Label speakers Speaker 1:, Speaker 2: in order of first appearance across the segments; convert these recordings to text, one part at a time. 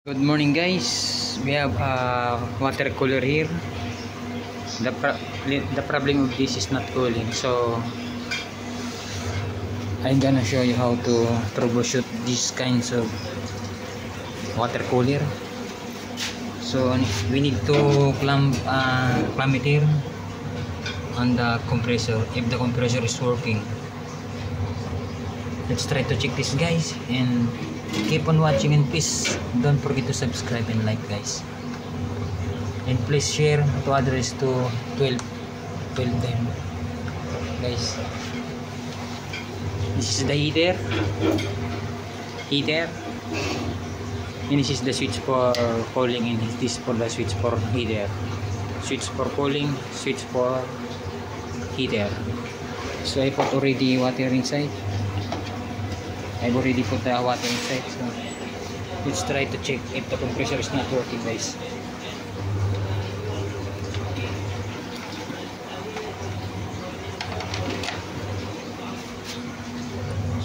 Speaker 1: Good morning guys, we have a water cooler here. The problem of this is not cooling, so I'm gonna show you how to troubleshoot these kinds of water cooler. So we need to clamp it here on the compressor if the compressor is working. Let's try to check this guys, and keep on watching, and please don't forget to subscribe and like guys, and please share to others to 12 them guys. This is the heater, and this is the switch for cooling, and this for the switch for heater, switch for cooling, switch for heater. So I put already water inside. I've already put the water inside, so let's try to check if the compressor is not working guys.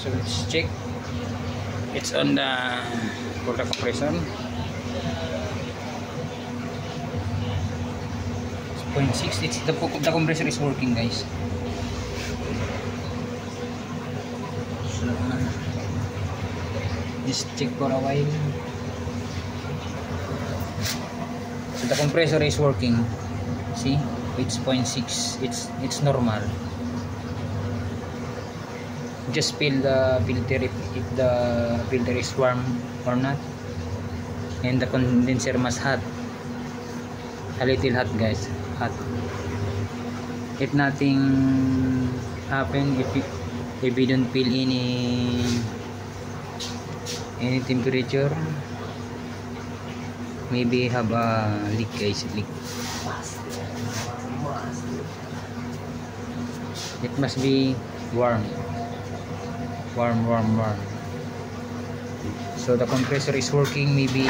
Speaker 1: So let's check. It's on the for the compressor. 0.6. It's the compressor is working guys. So just check for a while. So the compressor is working. See, it's 0.6. It's normal. Just feel the filter if the filter is warm or not, and the condenser must hot, a little hot guys, hot. If nothing happen, if you don't feel any temperature, maybe have a leak guys, leak. It must be warm. So the compressor is working. Maybe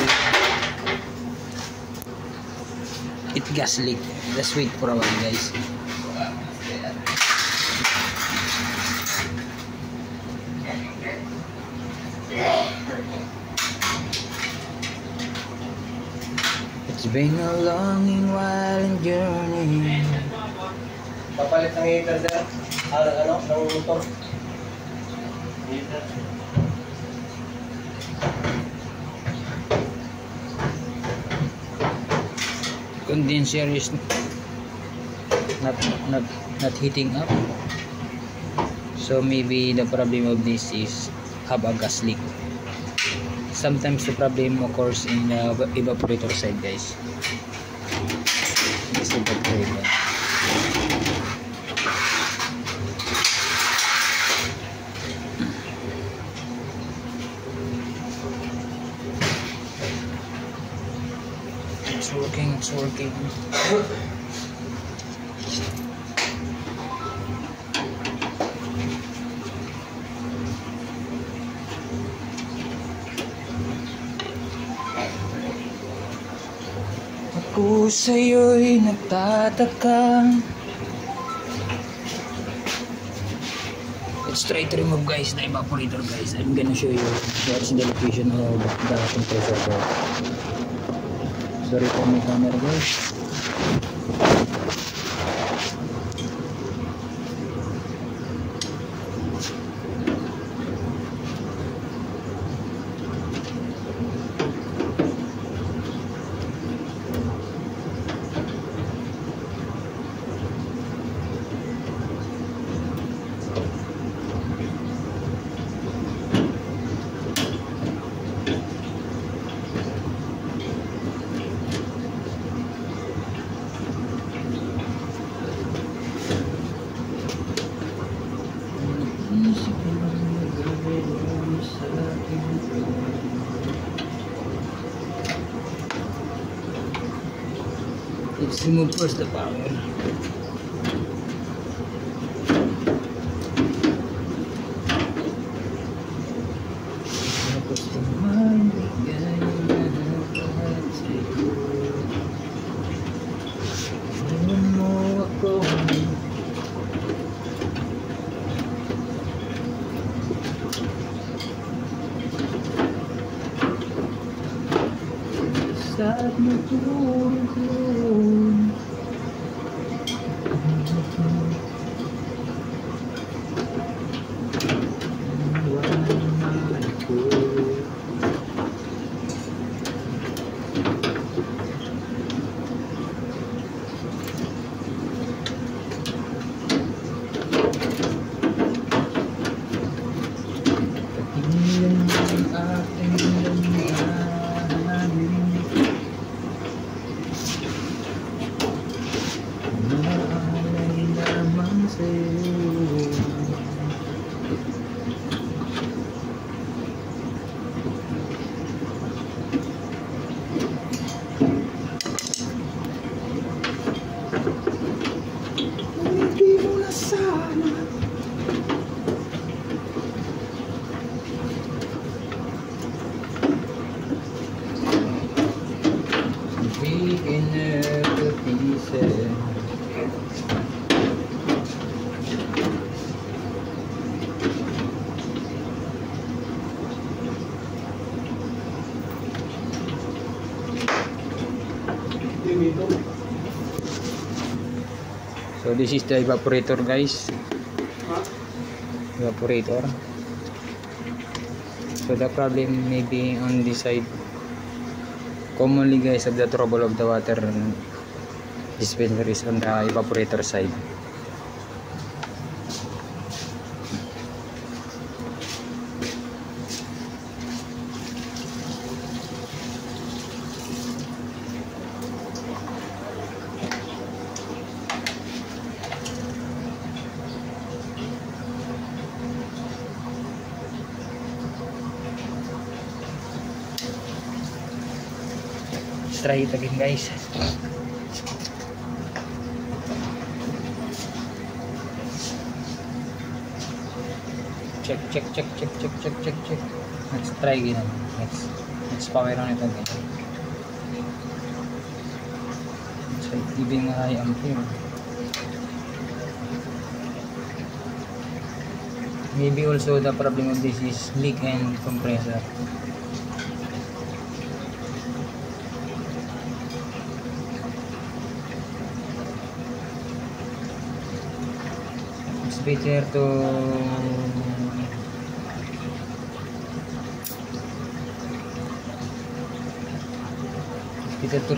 Speaker 1: it gas leak. Let's wait for a while guys. It's been a long and wild journey.
Speaker 2: Papalit ng heater sir. Ano? Ng motor. Heater.
Speaker 1: Condenser is not heating up. So maybe the problem of this is have a gas leak. Sometimes the problem occurs in the evaporator side guys. This evaporator. It's working. Ako sa'yo'y nagtataka. Let's try to remove guys the evaporator guys. I'm gonna show you what's the location of the compressor. Sorry for my camera guys. Let's remove first the power. Saat nagtulog-tulog. So this is the evaporator, guys. Evaporator. So the problem may be on this side. Commonly, guys, of the trouble of the water dispenser is on the evaporator side. Try it again, guys. Check. Let's try again. Let's power on it again. Let's try giving a high ampere. Maybe also the problem of this is leak and compressor. Better to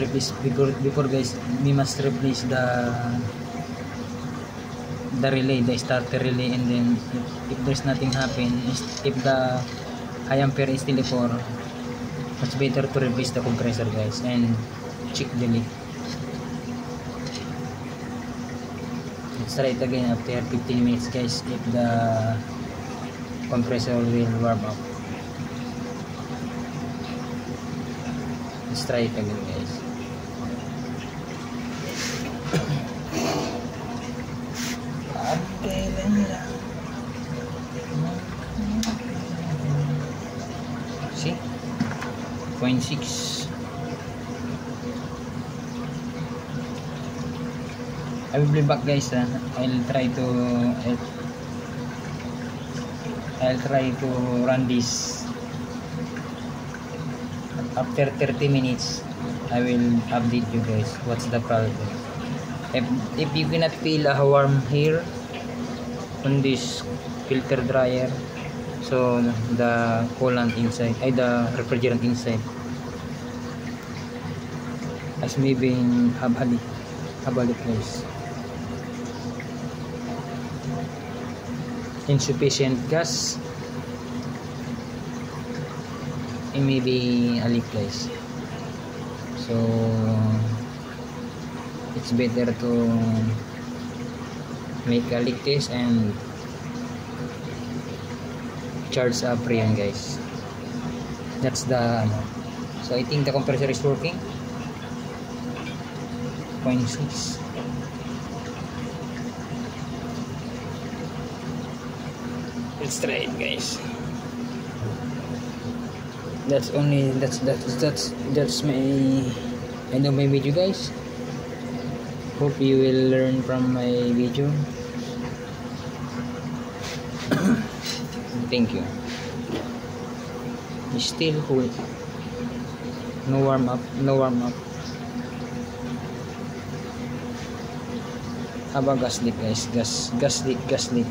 Speaker 1: replace before guys. We must replace the relay, the starter relay, and then if there's nothing happen, if the high ampere is still 4, it's better to replace the compressor, guys, and check the leak. Let's try it again after 15 minutes, guys, if the compressor will warm up. Let's try it again, guys. See? 0.6. I will be back, guys. I'll try to run this. After 30 minutes I will update you, guys, what's the problem. If you cannot feel a warm here on this filter dryer, so the coolant inside, the refrigerant inside has maybe habalik, guys. Insufficient gas, it may be a leak, guys. So it's better to make a leak test and charge up yan, guys. That's the so I think the compressor is working. 0.6. Let's try it, guys. That's my end of my video, guys. Hope you will learn from my video. Thank you. Still hold. No warm up, no warm up. Haba gas leak guys, gas leak.